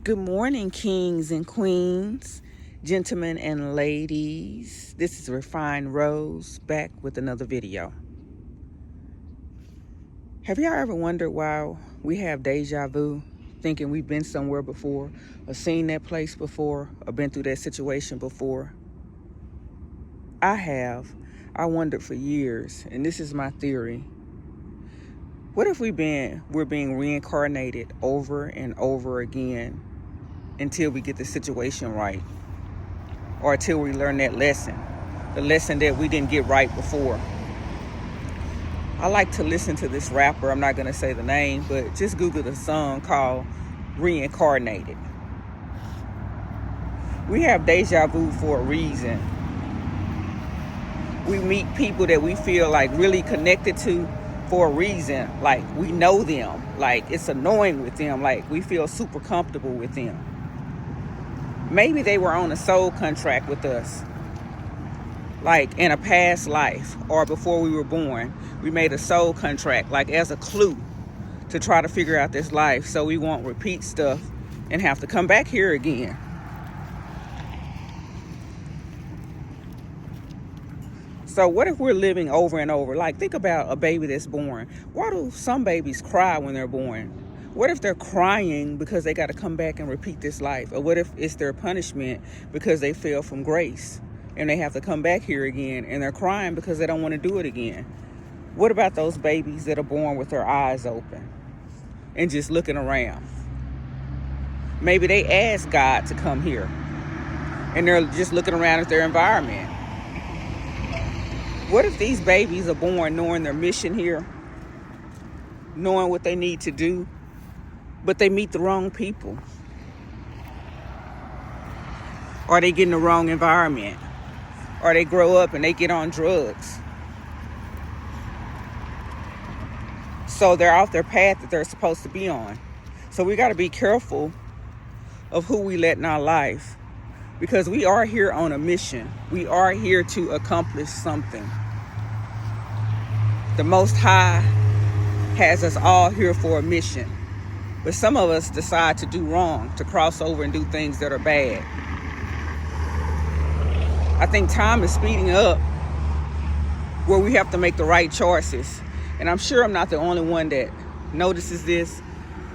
Good morning, kings and queens, gentlemen and ladies. This is Refined Rose back with another video. Have y'all ever wondered why we have deja vu, thinking we've been somewhere before, or seen that place before, or been through that situation before? I have. I wondered for years, and this is my theory. What if we're being reincarnated over and over again until we get the situation right, or until we learn that lesson, the lesson that we didn't get right before? I like to listen to this rapper. I'm not going to say the name, but just Google the song called Reincarnated. We have deja vu for a reason. We meet people that we feel like really connected to for a reason. Like we know them, like it's annoying with them, like we feel super comfortable with them. Maybe they were on a soul contract with us, like in a past life or before we were born. We made a soul contract, like as a clue to try to figure out this life so we won't repeat stuff and have to come back here again. So what if we're living over and over? Like, think about a baby that's born. Why do some babies cry when they're born? What if they're crying because they got to come back and repeat this life? Or what if it's their punishment because they fell from grace and they have to come back here again and they're crying because they don't want to do it again? What about those babies that are born with their eyes open and just looking around? Maybe they asked God to come here and they're just looking around at their environment. What if these babies are born knowing their mission here, knowing what they need to do, but they meet the wrong people? Or they get in the wrong environment? Or they grow up and they get on drugs? So they're off their path that they're supposed to be on. So we got to be careful of who we let in our life, because we are here on a mission. We are here to accomplish something. The Most High has us all here for a mission. But some of us decide to do wrong, to cross over and do things that are bad. I think time is speeding up where we have to make the right choices. And I'm sure I'm not the only one that notices this,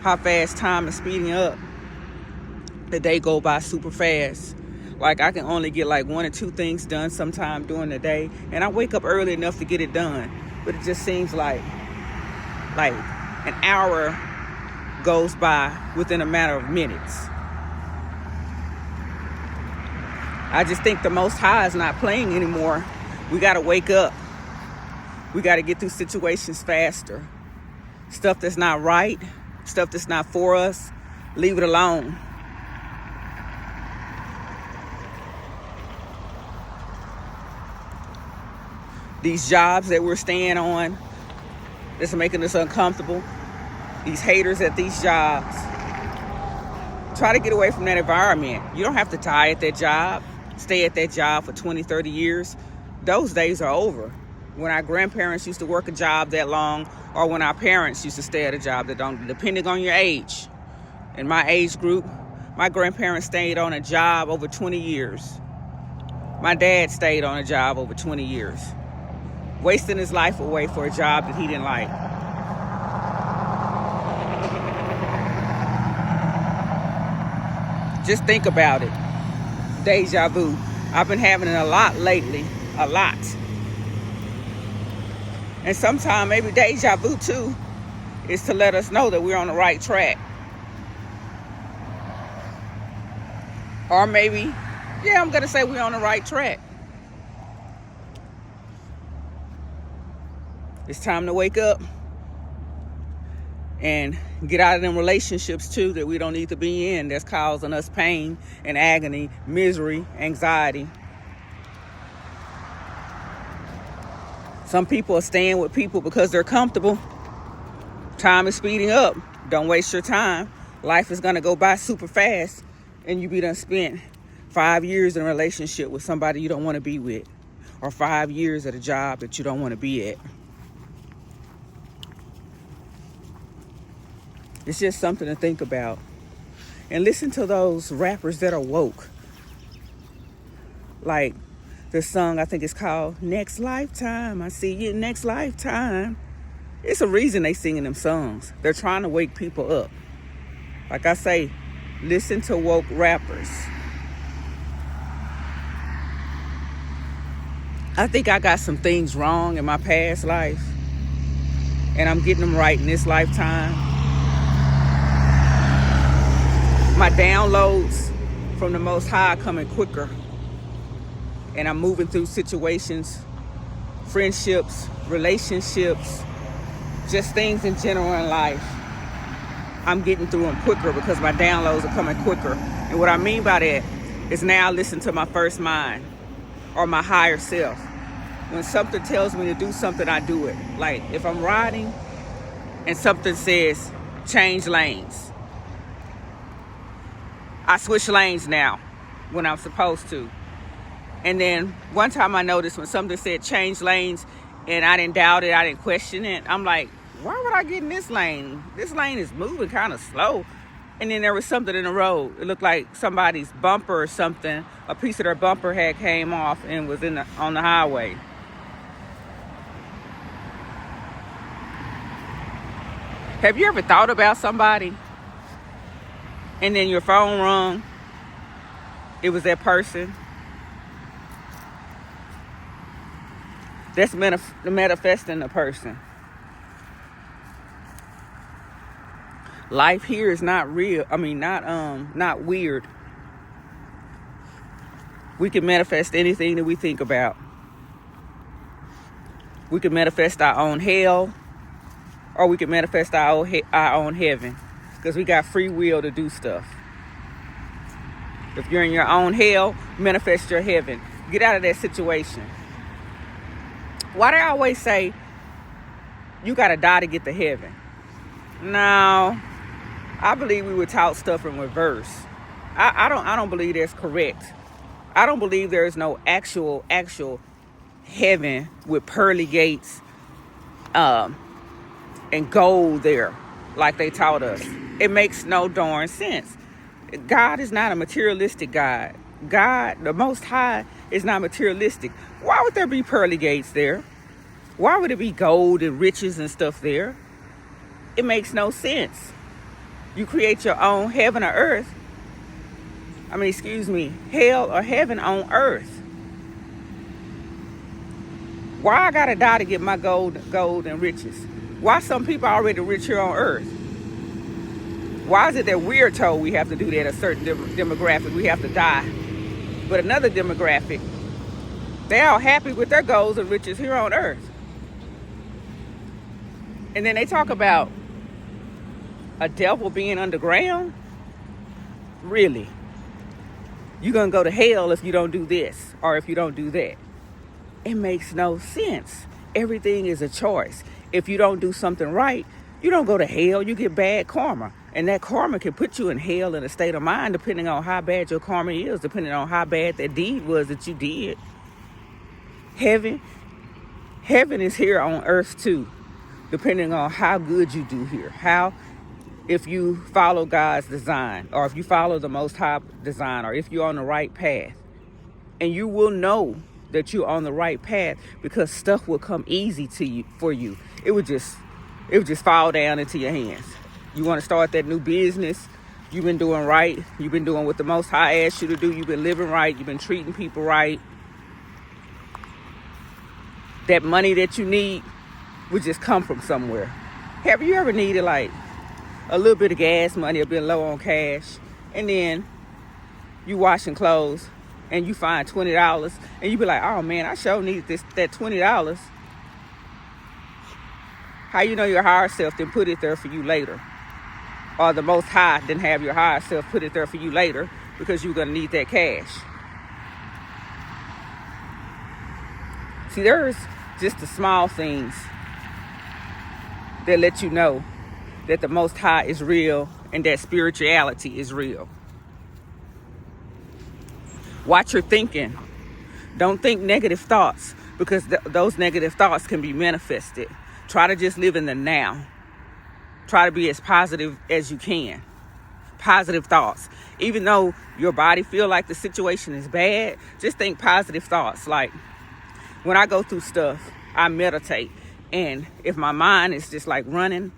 how fast time is speeding up. The day go by super fast. Like I can only get like 1 or 2 things done sometime during the day. And I wake up early enough to get it done. But it just seems like an hour goes by within a matter of minutes. I just think the Most High is not playing anymore. We got to wake up. We got to get through situations faster. Stuff that's not right, stuff that's not for us, leave it alone. These jobs that we're staying on, that's making us uncomfortable. These haters at these jobs. Try to get away from that environment. You don't have to die at that job, stay at that job for 20, 30 years. Those days are over. When our grandparents used to work a job that long, or when our parents used to stay at a job that long, depending on your age. In my age group, my grandparents stayed on a job over 20 years. My dad stayed on a job over 20 years. Wasting his life away for a job that he didn't like. Just think about it. Deja vu. I've been having it a lot lately. A lot. And sometimes maybe deja vu too is to let us know that we're on the right track. Or maybe, I'm going to say we're on the right track. It's time to wake up and get out of them relationships too that we don't need to be in, that's causing us pain and agony, misery, anxiety. Some people are staying with people because they're comfortable. Time is speeding up. Don't waste your time. Life is going to go by super fast and you be done spent 5 years in a relationship with somebody you don't want to be with, or 5 years at a job that you don't want to be at. It's just something to think about. and listen to those rappers that are woke. Like the song, I think it's called Next Lifetime. I see you next lifetime. It's a reason they singing them songs. They're trying to wake people up. Like I say, listen to woke rappers. I think I got some things wrong in my past life, and I'm getting them right in this lifetime. My downloads from the Most High are coming quicker, and I'm moving through situations, friendships, relationships, just things in general in life. I'm getting through them quicker because my downloads are coming quicker. And what I mean by that is now I listen to my first mind or my higher self. When something tells me to do something, I do it. Like if I'm riding and something says change lanes, I switch lanes now when I'm supposed to. And then one time I noticed when something said change lanes and I didn't doubt it, I didn't question it. I'm like, why would I get in this lane? This lane is moving kind of slow. And then there was something in the road. It looked like somebody's bumper or something. A piece of their bumper had came off and was on the highway. Have you ever thought about somebody and then your phone rung? It was that person. That's manifesting the person. Life here is not real. Not weird. We can manifest anything that we think about. We can manifest our own hell, or we can manifest our own heaven, because we got free will to do stuff. If you're in your own hell, manifest your heaven. Get out of that situation. Why do I always say you gotta die to get to heaven? No, I believe we were taught stuff in reverse. I don't believe that's correct. I don't believe there is no actual heaven with pearly gates and gold there like they taught us. It makes no darn sense. God is not a materialistic God. God, the Most High, is not materialistic. Why would there be pearly gates there? Why would it be gold and riches and stuff there? It makes no sense. You create your own heaven or earth. Hell or heaven on earth. Why I gotta die to get my gold and riches? Why some people are already rich here on earth? Why is it that we're told we have to do that, a certain demographic, we have to die? But another demographic, they're all happy with their goals and riches here on earth. And then they talk about a devil being underground? Really? You're going to go to hell if you don't do this or if you don't do that. It makes no sense. Everything is a choice. If you don't do something right, you don't go to hell, you get bad karma. And that karma can put you in hell in a state of mind depending on how bad your karma is, depending on how bad that deed was that you did. Heaven is here on earth too, depending on how good you do here. If you follow God's design, or if you follow the Most High design, or if you're on the right path. And you will know that you're on the right path because stuff will come easy to you for you. It would just fall down into your hands. You want to start that new business, you've been doing right, you've been doing what the Most High asked you to do, you've been living right, you've been treating people right. That money that you need would just come from somewhere. Have you ever needed like a little bit of gas money, or been low on cash, and then you washing clothes and you find $20 and you be like, oh man, I sure needed that $20. How you know your higher self didn't put it there for you later? Or the Most High didn't have your higher self put it there for you later because you're going to need that cash. See, there's just the small things that let you know that the Most High is real and that spirituality is real. Watch your thinking. Don't think negative thoughts, because those negative thoughts can be manifested. Try to just live in the now. Try to be as positive as you can. positive thoughts. Even though your body feel like the situation is bad, just think positive thoughts. Like when I go through stuff, I meditate. And if my mind is just like running,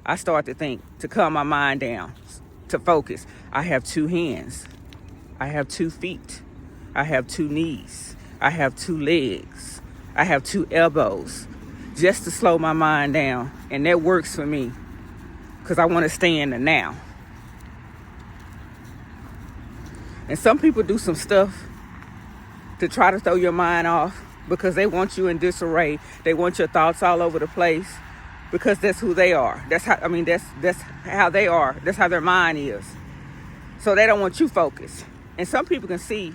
I start to think, to calm my mind down, to focus. I have 2 hands. I have 2 feet. I have 2 knees. I have 2 legs. I have 2 elbows, just to slow my mind down. And that works for me because I want to stay in the now. And some people do some stuff to try to throw your mind off because they want you in disarray. They want your thoughts all over the place because that's who they are. That's how they are. That's how their mind is. So they don't want you focused. And some people can see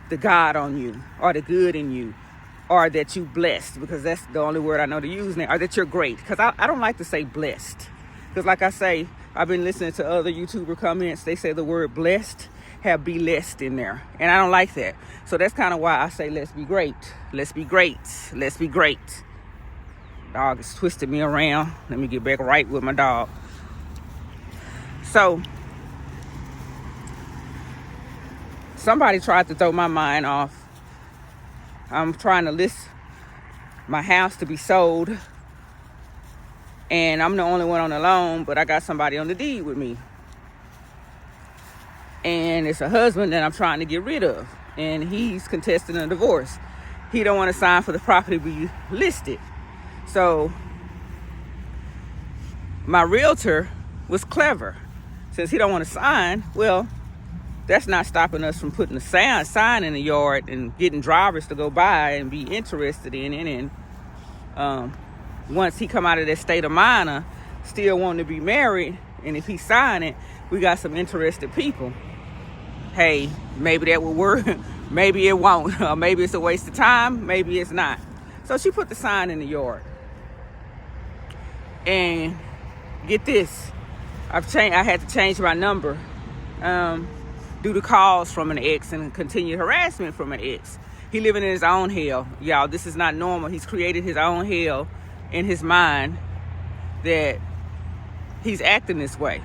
the God on you, or the good in you, or that you blessed, because that's the only word I know to use now, or that you're great. Because I don't like to say blessed. Because like I say, I've been listening to other YouTuber comments. They say the word blessed have be blessed in there. And I don't like that. So that's kind of why I say let's be great. Let's be great. Let's be great. Dog has twisted me around. Let me get back right with my dog. So somebody tried to throw my mind off. I'm trying to list my house to be sold. And I'm the only one on the loan, but I got somebody on the deed with me. And it's a husband that I'm trying to get rid of. And he's contesting a divorce. He don't want to sign for the property to be listed. So my realtor was clever. Since he don't want to sign, well, that's not stopping us from putting a sign in the yard and getting drivers to go by and be interested in it. And once he come out of that state of mind, still wanting to be married, and if he sign it, we got some interested people. Hey, maybe that will work. Maybe it won't. Or maybe it's a waste of time. Maybe it's not. So she put the sign in the yard. And get this, I had to change my number due to calls from an ex and continued harassment from an ex. He living in his own hell. Y'all, this is not normal. He's created his own hell in his mind that he's acting this way.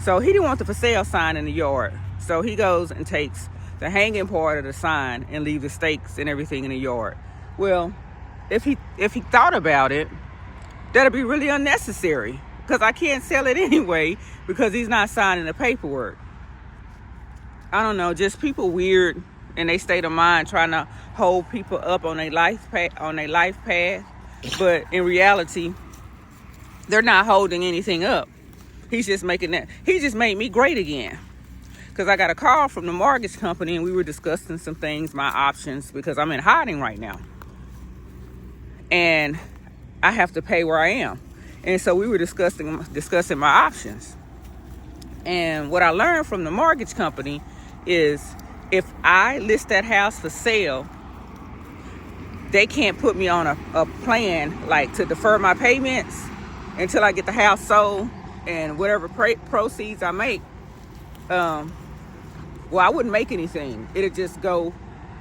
So he didn't want the for sale sign in the yard. So he goes and takes the hanging part of the sign and leave the stakes and everything in the yard. Well, if he thought about it, that'd be really unnecessary, because I can't sell it anyway because he's not signing the paperwork. I don't know, just people weird in their state of mind trying to hold people up on their life path, but in reality, they're not holding anything up. He just made me great again. Because I got a call from the mortgage company and we were discussing some things, my options, because I'm in hiding right now. And I have to pay where I am. And so we were discussing my options. And what I learned from the mortgage company is if I list that house for sale, they can't put me on a plan like to defer my payments until I get the house sold, and whatever proceeds I make, I wouldn't make anything. It'd just go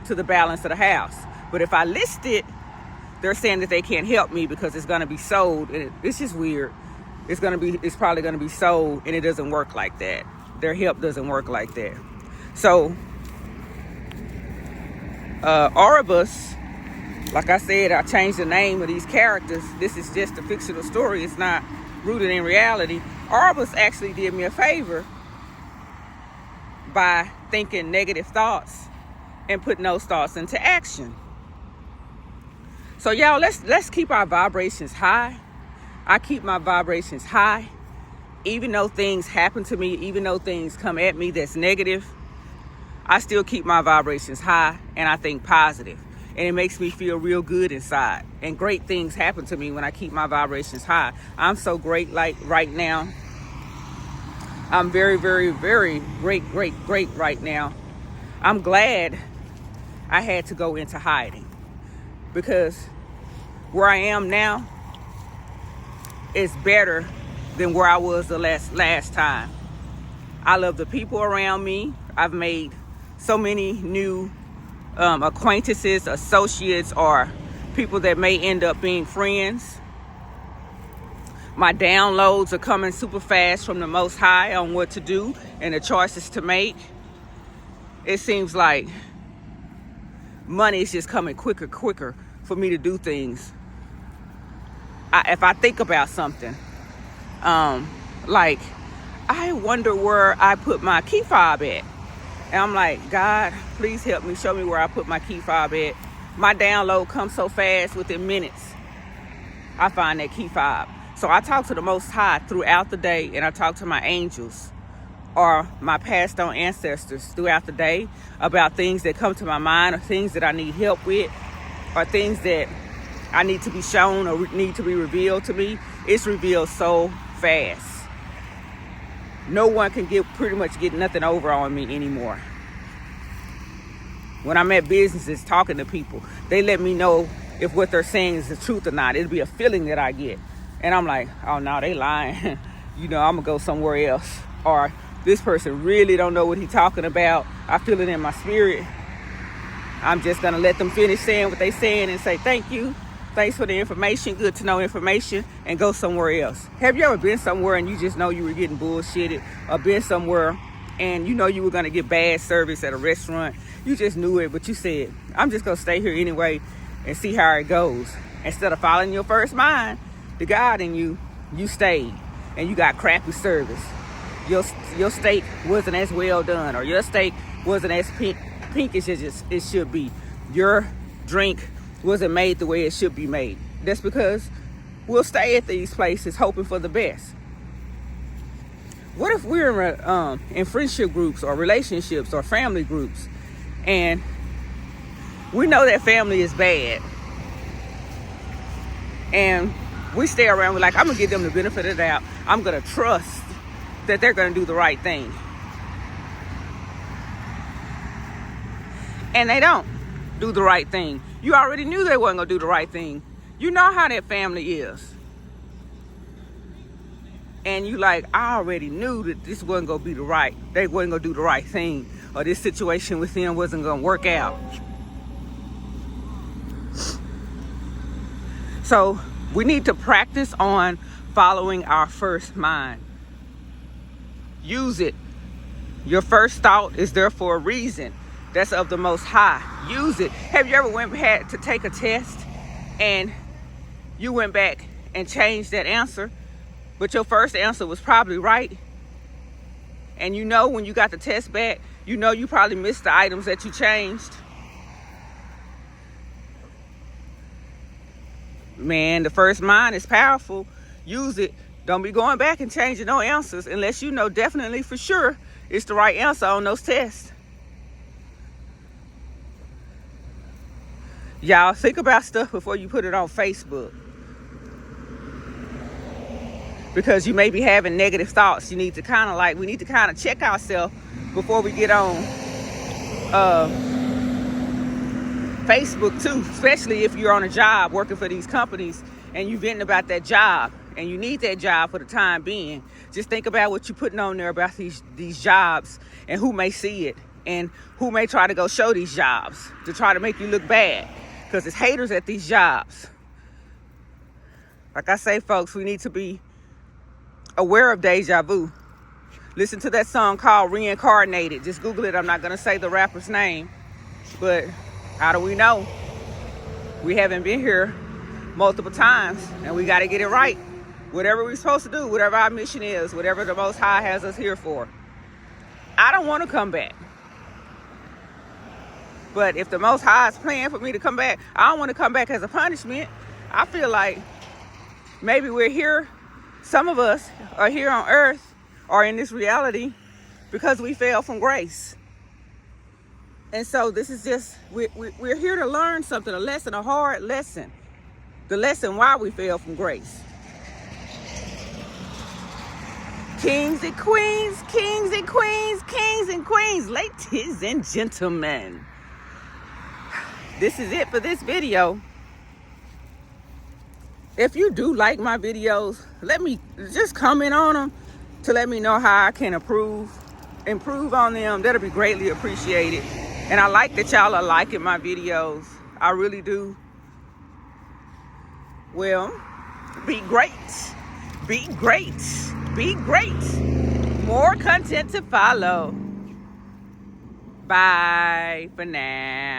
to the balance of the house. But if I list it, they're saying that they can't help me because it's going to be sold. And it's just weird. It's probably going to be sold, and it doesn't work like that. Their help doesn't work like that. So, Oribus, like I said, I changed the name of these characters. This is just a fictional story. It's not rooted in reality. Oribus actually did me a favor by thinking negative thoughts and putting those thoughts into action. So y'all, let's keep our vibrations high. I keep my vibrations high. Even though things happen to me, even though things come at me that's negative, I still keep my vibrations high and I think positive. And it makes me feel real good inside. And great things happen to me when I keep my vibrations high. I'm so great like right now. I'm very, very, very great right now. I'm glad I had to go into hiding, because where I am now is better than where I was the last time. I love the people around me. I've made so many new acquaintances, associates, or people that may end up being friends. My downloads are coming super fast from the Most High on what to do and the choices to make. It seems like money is just coming quicker for me to do things. If I think about something, like I wonder where I put my key fob at. And I'm like, God, please help me. Show me where I put my key fob at. My download comes so fast, within minutes, I find that key fob. So I talk to the Most High throughout the day, and I talk to my angels or my passed on ancestors throughout the day about things that come to my mind, or things that I need help with, or things that I need to be shown or need to be revealed to me. It's revealed so fast. No one can pretty much get nothing over on me anymore. When I'm at businesses talking to people, they let me know if what they're saying is the truth or not. It'll be a feeling that I get. And I'm like, oh no, they lying. I'm gonna go somewhere else. Or this person really don't know what he's talking about. I feel it in my spirit. I'm just gonna let them finish saying what they saying and say, thank you. Thanks for the information. Good to know information, and go somewhere else. Have you ever been somewhere and you just know you were getting bullshitted, or been somewhere and you know you were going to get bad service at a restaurant? You just knew it, but you said, I'm just going to stay here anyway and see how it goes. Instead of following your first mind, the God in you, you stayed and you got crappy service. Your steak wasn't as well done, or your steak wasn't as pinkish as it should be. Your drink wasn't made the way it should be made. That's because we'll stay at these places hoping for the best. What if we're in friendship groups or relationships or family groups, and we know that family is bad, and we stay around, we're like, I'm gonna give them the benefit of the doubt. I'm gonna trust that they're gonna do the right thing. And they don't do the right thing. You already knew they wasn't gonna do the right thing. You know how that family is. And you like, I already knew that this wasn't gonna be they wasn't gonna do the right thing, or this situation with them wasn't gonna work out. So we need to practice on following our first mind. Use it. Your first thought is there for a reason. That's of the Most High. Use it. Have you ever had to take a test and you went back and changed that answer, but your first answer was probably right? And when you got the test back, you probably missed the items that you changed. Man, the first mind is powerful. Use it. Don't be going back and changing no answers unless you know definitely for sure it's the right answer on those tests. Y'all, think about stuff before you put it on Facebook. Because you may be having negative thoughts. We need to kind of check ourselves before we get on Facebook too. Especially if you're on a job working for these companies and you're venting about that job and you need that job for the time being. Just think about what you're putting on there about these jobs, and who may see it, and who may try to go show these jobs to try to make you look bad. Because it's haters at these jobs. Like I say, folks, we need to be aware of Dejavu. Listen to that song called Reincarnated. Just Google it. I'm not going to say the rapper's name. But how do we know? We haven't been here multiple times, and we got to get it right. Whatever we're supposed to do, whatever our mission is, whatever the Most High has us here for. I don't want to come back. But if the Most High is planning for me to come back, I don't want to come back as a punishment. I feel like maybe we're here, some of us are here on earth or in this reality because we fell from grace. And so this is just, we're here to learn something, a lesson, a hard lesson. The lesson why we fell from grace. Kings and queens, kings and queens, kings and queens, ladies and gentlemen. This is it for this video. If you do like my videos, let me just comment on them to let me know how I can improve on them. That'll be greatly appreciated. And I like that y'all are liking my videos. I really do. Well, be great. Be great. Be great. More content to follow. Bye for now.